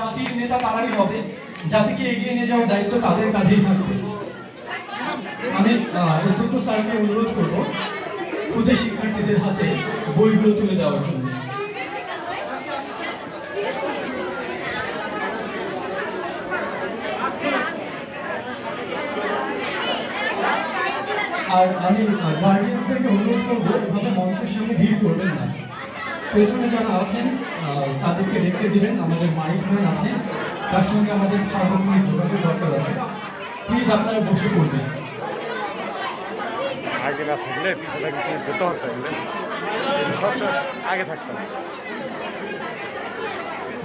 জাতির নেতা তারাই হবে, জাতিকে এগিয়ে নিয়ে যাওয়ার দায়িত্ব তাদের কাছেই থাকবে। আমি অধ্যক্ষ স্যারকে অনুরোধ করব ক্ষুদে শিক্ষার্থীদের হাতে বইগুলো তুলে দেওয়ার জন্য। আর আমি গার্ডিয়ানদেরকে অনুরোধ করবো এভাবে মঞ্চের সামনে ভিড় করবেন না। পেছনে যারা আছেন তাদেরকে দেখতে দিবেন, আমাদের মাইক ম্যান আছে, তার সঙ্গে আমাদের সার্বক্ষণিক যোগাযোগ দরকার আছে। প্লিজ আপনারা বসে পড়বেন। আগে না থাকলে পিছনে যেতে হতো, সবসময় আগে থাকতাম।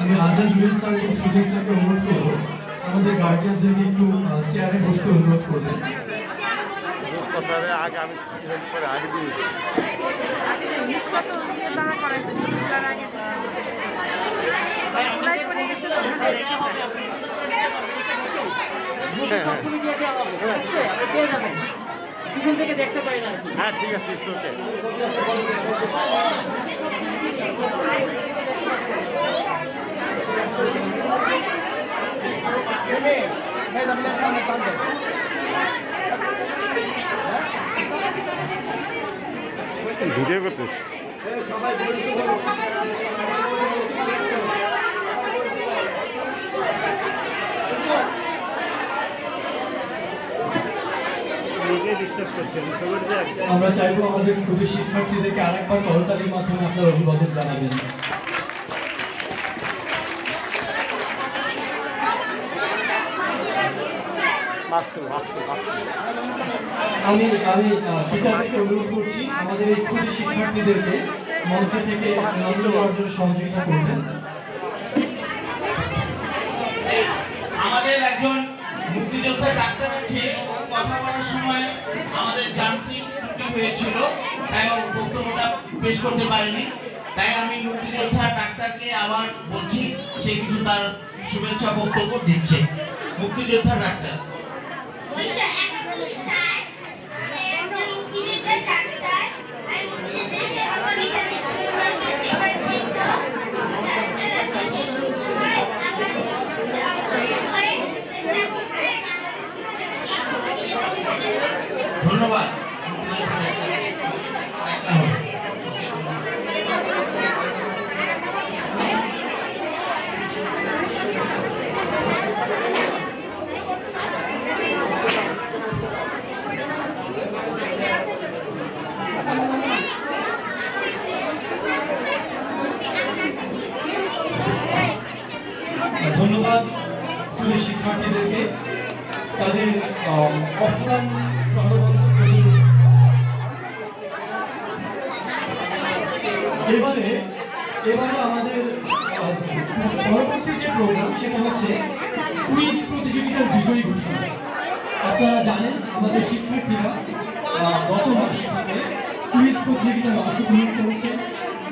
আমি আজাদ জুয়েল স্যার এবং সুজিত স্যারকে অনুরোধ করবো আমাদের গার্ডিয়ানদেরকে একটু চেয়ারে বসতে অনুরোধ করবেন। আগে আমি আগে দিয়ে পিছন থেকে দেখতে পাই না। হ্যাঁ ঠিক আছে, ওকে। ভিডিও করতেছি। আমরা চাইবো আমাদের ক্ষুদে শিক্ষার্থীদেরকে আরেকবার করতালির মাধ্যমে আপনার অভিবাদন জানাবেন। আমি টিচারদেরকে অনুরোধ করছি আমাদের এই ক্ষুদে শিক্ষার্থীদেরকে মঞ্চ থেকে নামিয়ে দেওয়ার জন্য সহযোগিতা করবেন। আমাদের একজন মুক্তিযোদ্ধা ডাক্তার আছে, কথা বলার সময় আমাদের যান্ত্রিক ত্রুটি হয়েছিল, তাই বক্তব্যটা পেশ করতে পারেনি। তাই আমি মুক্তিযোদ্ধা ডাক্তারকে আবার বলছি, সে কিছু তার শুভেচ্ছা বক্তব্য দিচ্ছে। মুক্তিযোদ্ধা ডাক্তার। ধন্যবাদ। ধন্যবাদ স্কুলের শিক্ষার্থীদেরকে তাদের অফলাইন এবারে আমাদের পরবর্তী যে প্রোগ্রাম সেটা হচ্ছে কুইজ প্রতিযোগিতার বিজয়ী ঘোষণা। আপনারা জানেন আমাদের শিক্ষার্থীরা গত মাস থেকে কুইজ প্রতিযোগিতায় অংশগ্রহণ করেছে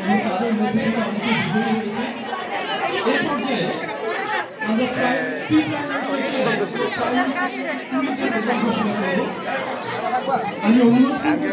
এবং তাদের মধ্যে থেকে অনেকে বিজয়ী হয়েছে। এই পর্যায়ে আমরা প্রায় আমি অনুরোধ করব